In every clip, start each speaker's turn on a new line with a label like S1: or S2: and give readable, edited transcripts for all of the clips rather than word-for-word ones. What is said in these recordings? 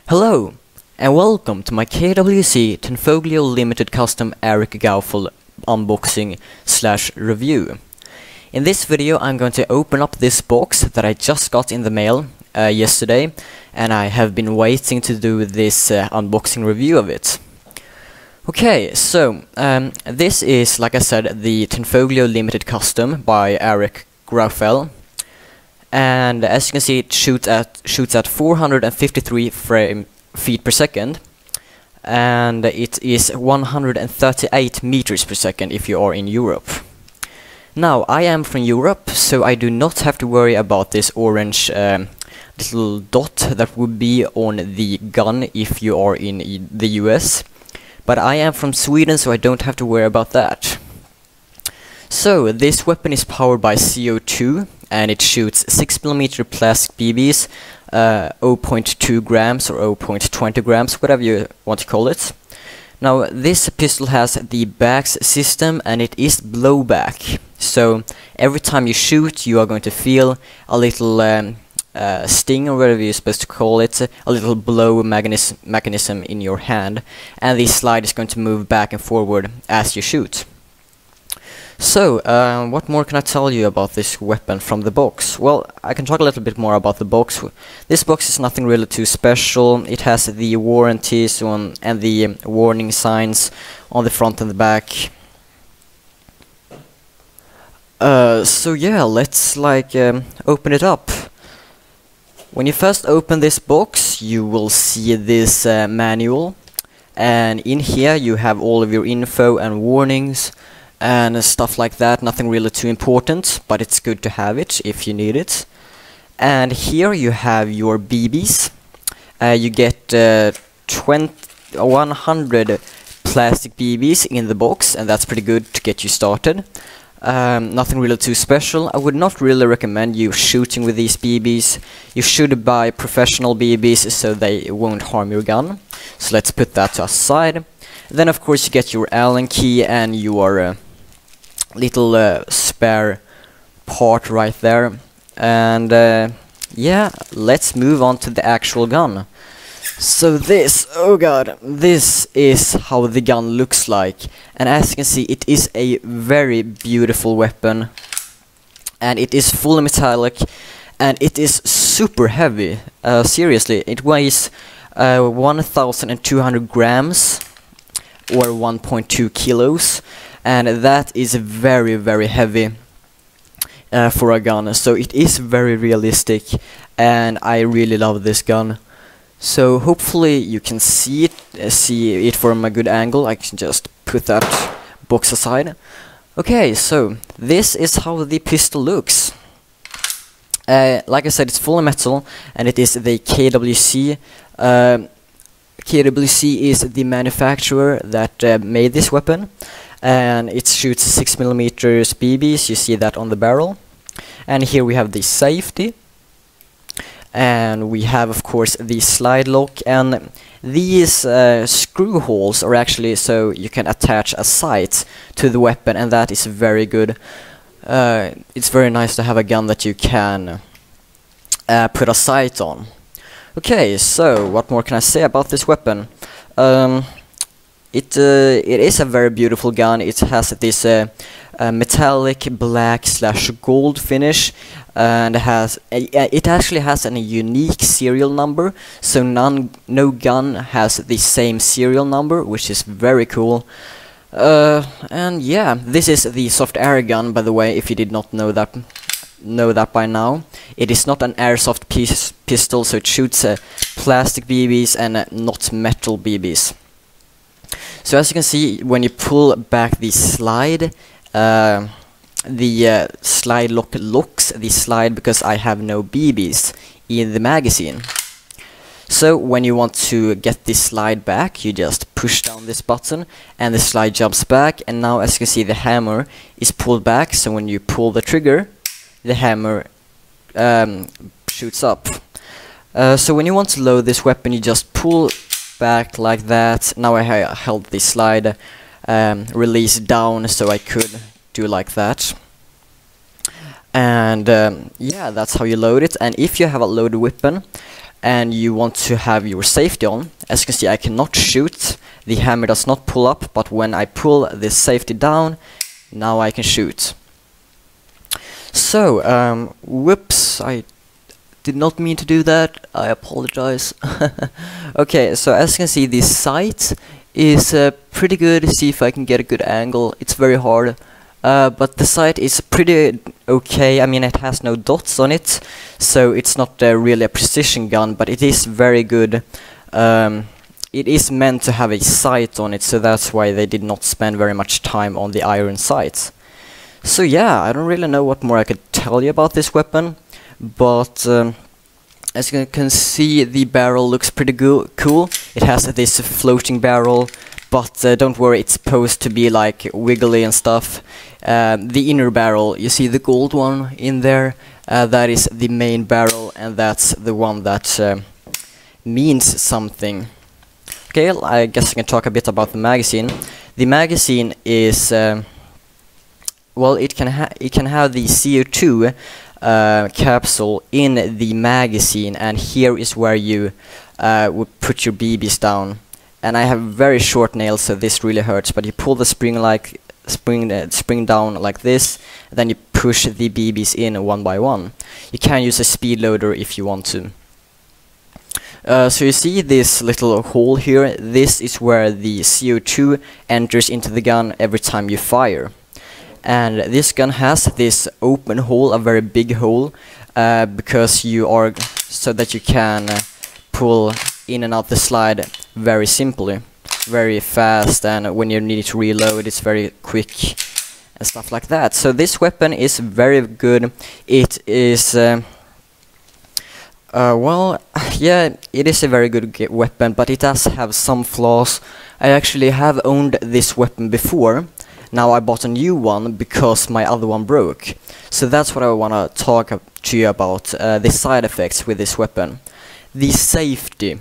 S1: Hello, and welcome to my KWC Tanfoglio Limited Custom Eric Grauffel unboxing / review. In this video I'm going to open up this box that I just got in the mail yesterday, and I have been waiting to do this unboxing review of it. Okay, so this is, like I said, the Tanfoglio Limited Custom by Eric Grauffel. And as you can see, it shoots at 453 feet per second, and it is 138 meters per second if you are in Europe. Now, I am from Europe, so I do not have to worry about this orange little dot that would be on the gun if you are in the US. But I am from Sweden, so I don't have to worry about that. So, this weapon is powered by CO2, and it shoots 6mm plastic BBs, 0.2 grams or 0.20 grams, whatever you want to call it. Now, this pistol has the BAX system, and it is blowback. So, every time you shoot, you are going to feel a little sting, or whatever you're supposed to call it, a little blow mechanism in your hand, and the slide is going to move back and forward as you shoot. So, what more can I tell you about this weapon from the box? Well, I can talk a little bit more about the box. This box is nothing really too special. It has the warranties and the warning signs on the front and the back. So yeah, let's open it up. When you first open this box, you will see this manual, and in here you have all of your info and warnings and stuff like that. Nothing really too important, but it's good to have it if you need it. And here you have your BBs. You get 100 plastic BBs in the box, and that's pretty good to get you started. Nothing really too special. I would not really recommend you shooting with these BBs. You should buy professional BBs so they won't harm your gun. So let's put that to aside. Then of course you get your Allen key and your little spare part right there. And yeah, let's move on to the actual gun. So this, oh god, this is how the gun looks like. And as you can see, it is a very beautiful weapon, and it is fully metallic, and it is super heavy. Seriously, it weighs 1,200 grams or 1.2 kilos, and that is very, very heavy for a gun. So it is very realistic, and I really love this gun. So hopefully you can see it from a good angle. I can just put that box aside. Okay, so this is how the pistol looks. Like I said, it's full of metal, and it is the KWC. KWC is the manufacturer that made this weapon, and it shoots 6mm BBs. You see that on the barrel. And here we have the safety. And we have, of course, the slide lock, and these screw holes are actually so you can attach a sight to the weapon, and that is very good. It's very nice to have a gun that you can put a sight on. Okay, so what more can I say about this weapon? It is a very beautiful gun. It has this metallic black / gold finish, and it actually has a unique serial number, so no gun has the same serial number, which is very cool. And yeah, this is the soft air gun, by the way, if you did not know that by now. It is not an airsoft pistol, so it shoots plastic BBs and not metal BBs. So as you can see, when you pull back the slide, the slide lock locks the slide because I have no BBs in the magazine. So when you want to get this slide back, you just push down this button and the slide jumps back, and now as you can see, the hammer is pulled back, so when you pull the trigger, the hammer shoots up. So when you want to load this weapon, you just pull back like that. Now I held the slide release down so I could do like that. And yeah, that's how you load it. And if you have a loaded weapon and you want to have your safety on. As you can see, I cannot shoot. The hammer does not pull up, but when I pull this safety down, now I can shoot. So, whoops, I did not mean to do that. I apologize. Okay, so as you can see, this sight is pretty good. See if I can get a good angle. It's very hard. But the sight is pretty okay. I mean, it has no dots on it, so it's not really a precision gun, but it is very good. It is meant to have a sight on it, so that's why they did not spend very much time on the iron sights. So yeah, I don't really know what more I could tell you about this weapon, but as you can see, the barrel looks pretty cool. It has this floating barrel, but don't worry, it's supposed to be like wiggly and stuff. The inner barrel, you see the gold one in there, that is the main barrel, and that's the one that means something. Okay, I guess I can talk a bit about the magazine. The magazine is well, it can have the CO2 capsule in the magazine, and here is where you would put your BBs down. And I have very short nails, so this really hurts. But you pull the spring down like this, and then you push the BBs in one by one. You can use a speed loader if you want to. So you see this little hole here. This is where the CO2 enters into the gun every time you fire. And this gun has this open hole, a very big hole, because so that you can pull in and out the slide very simply, very fast, and when you need to reload, it's very quick and stuff like that. So this weapon is very good. It is well, yeah, it is a very good weapon, but it does have some flaws. I actually have owned this weapon before. Now I bought a new one because my other one broke. So that's what I want to talk to you about, the side effects with this weapon. The safety.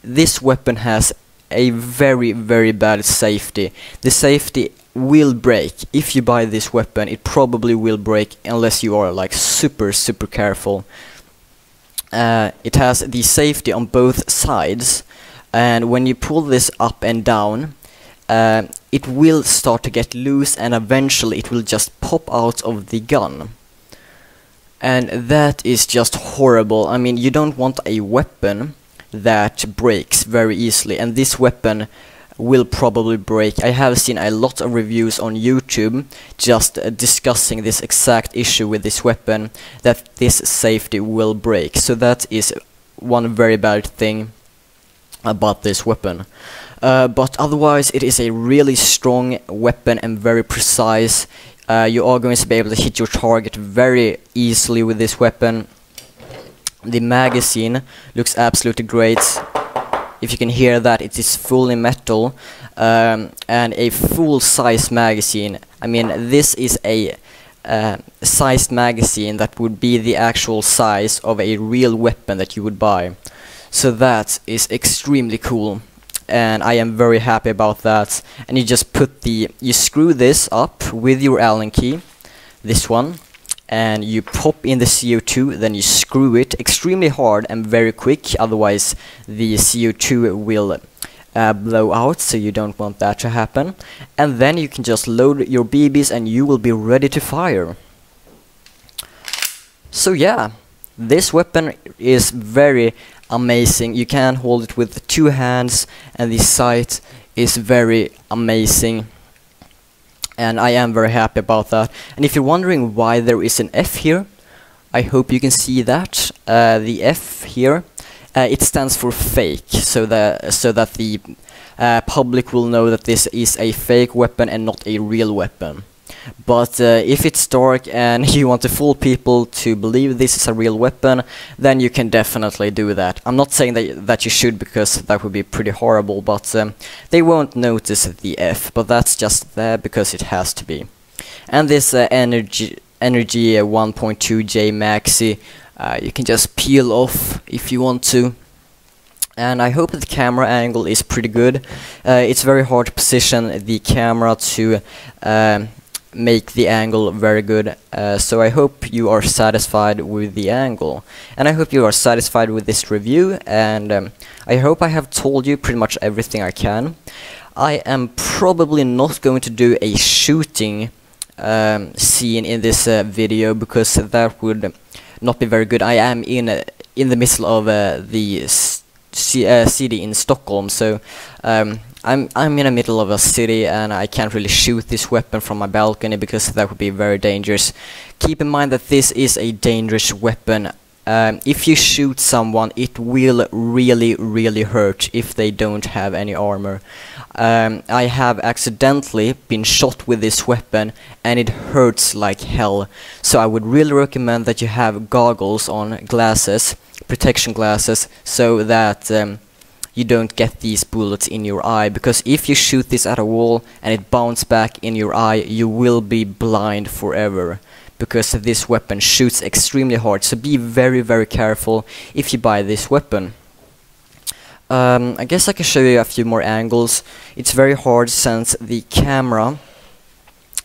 S1: This weapon has a very, very bad safety. The safety will break. If you buy this weapon, it probably will break unless you are like super careful. It has the safety on both sides, and when you pull this up and down, it will start to get loose, and eventually it will just pop out of the gun. And that is just horrible. I mean, you don't want a weapon that breaks very easily, and this weapon will probably break. I have seen a lot of reviews on YouTube just discussing this exact issue with this weapon, that this safety will break. So that is one very bad thing about this weapon. But otherwise, it is a really strong weapon and very precise. You are going to be able to hit your target very easily with this weapon. The magazine looks absolutely great. If you can hear that, it is fully metal, and a full-size magazine. I mean, this is a sized magazine that would be the actual size of a real weapon that you would buy. So that is extremely cool, and I am very happy about that. And you just you screw this up with your Allen key, this one, and you pop in the CO2, then you screw it extremely hard and very quick, otherwise the CO2 will blow out, so you don't want that to happen. And then you can just load your BBs and you will be ready to fire. So yeah, this weapon is very amazing. You can hold it with 2 hands, and the sight is very amazing. And I am very happy about that. And if you're wondering why there is an F here, I hope you can see that. The F here, it stands for fake, so that the public will know that this is a fake weapon and not a real weapon. But if it's dark and you want to fool people to believe this is a real weapon, then you can definitely do that. I'm not saying that you should, because that would be pretty horrible, but they won't notice the F, but that's just there because it has to be. And this energy 1.2J Maxi, you can just peel off if you want to. And I hope that the camera angle is pretty good. It's very hard to position the camera to make the angle very good. So I hope you are satisfied with the angle, and I hope you are satisfied with this review, and I hope I have told you pretty much everything I can. I am probably not going to do a shooting scene in this video, because that would not be very good. I am in the middle of the city in Stockholm, so I'm in the middle of a city, and I can't really shoot this weapon from my balcony because that would be very dangerous. Keep in mind that this is a dangerous weapon. If you shoot someone, it will really hurt if they don't have any armor. I have accidentally been shot with this weapon, and it hurts like hell. So I would really recommend that you have goggles on, glasses, protection glasses, so that you don't get these bullets in your eye, because if you shoot this at a wall and it bounces back in your eye, you will be blind forever, because this weapon shoots extremely hard. So be very careful if you buy this weapon. I guess I can show you a few more angles. It's very hard since the camera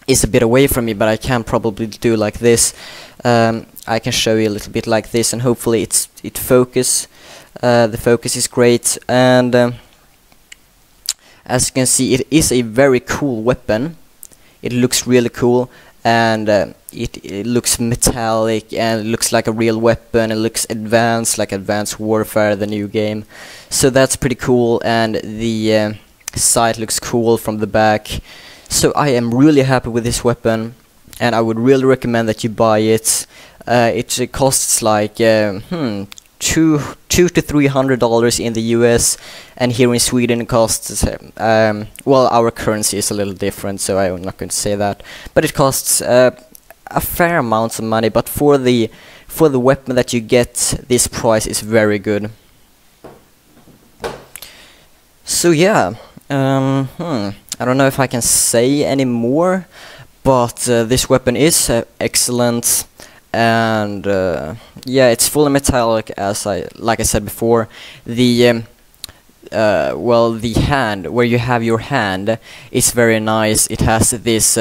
S1: is a bit away from me, but I can probably do like this. I can show you a little bit like this, and hopefully it focus. The focus is great, and as you can see, it is a very cool weapon. It looks really cool, and it looks metallic, and it looks like a real weapon. It looks advanced, like Advanced Warfare, the new game. So that's pretty cool, and the sight looks cool from the back. So I am really happy with this weapon, and I would really recommend that you buy it. It costs like $200 to $300 in the US, and here in Sweden it costs well, our currency is a little different, so I'm not going to say that, but it costs a fair amount of money. But for the weapon that you get, this price is very good. So yeah, I don't know if I can say any more, but this weapon is excellent. And yeah, it's fully metallic, like I said before. The well, the hand, where you have your hand, is very nice. It has this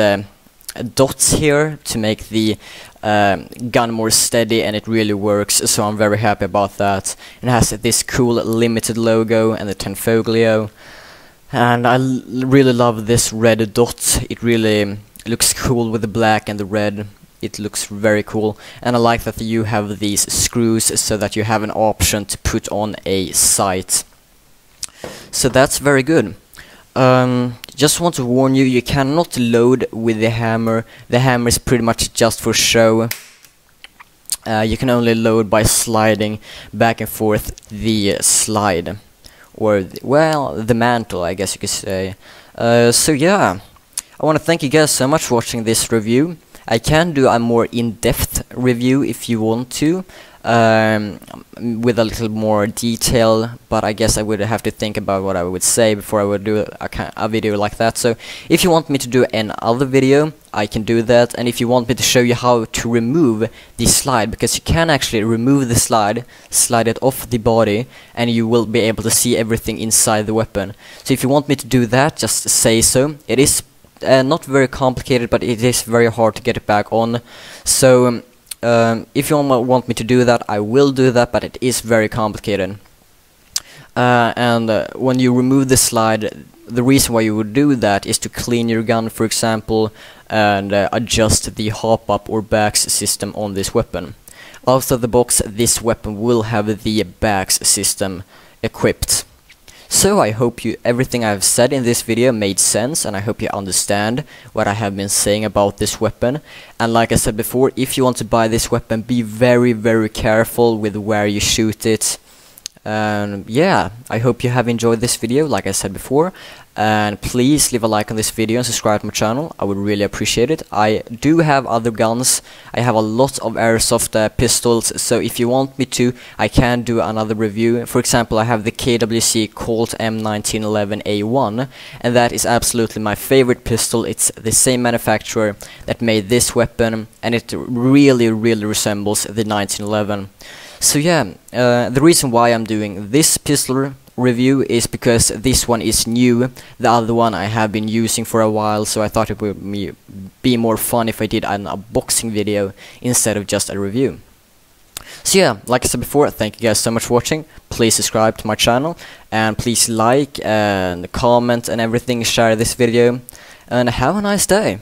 S1: dots here to make the gun more steady, and it really works, so I'm very happy about that. It has this cool limited logo and the Tanfoglio, and I really love this red dot. It really looks cool with the black and the red. It looks very cool, and I like that you have these screws so that you have an option to put on a sight. So that's very good. Just want to warn you, you cannot load with the hammer. The hammer is pretty much just for show. You can only load by sliding back and forth the slide, or well, the mantle, I guess you could say. So yeah, I want to thank you guys so much for watching this review. I can do a more in-depth review if you want to, with a little more detail, but I guess I would have to think about what I would say before I would do a video like that. So if you want me to do another video, I can do that, and if you want me to show you how to remove the slide, because you can actually remove the slide it off the body, and you will be able to see everything inside the weapon. So if you want me to do that, just say so. It is not very complicated, but it is very hard to get it back on. So if you want me to do that, I will do that, but it is very complicated. And when you remove the slide, the reason why you would do that is to clean your gun, for example, and adjust the hop-up or backs system on this weapon. Out of the box, this weapon will have the backs system equipped. So I hope everything I've said in this video made sense, and I hope you understand what I have been saying about this weapon. And like I said before, if you want to buy this weapon, be very careful with where you shoot it. And yeah, I hope you have enjoyed this video, like I said before. And please leave a like on this video and subscribe to my channel. I would really appreciate it. I do have other guns. I have a lot of airsoft pistols, so if you want me to, I can do another review. For example, I have the KWC Colt M1911A1, and that is absolutely my favorite pistol. It's the same manufacturer that made this weapon, and it really resembles the 1911. So yeah, the reason why I'm doing this pistol review is because this one is new. The other one I have been using for a while, so I thought it would be more fun if I did an unboxing video instead of just a review. So yeah, like I said before, thank you guys so much for watching. Please subscribe to my channel, and please like and comment and everything, share this video, and have a nice day.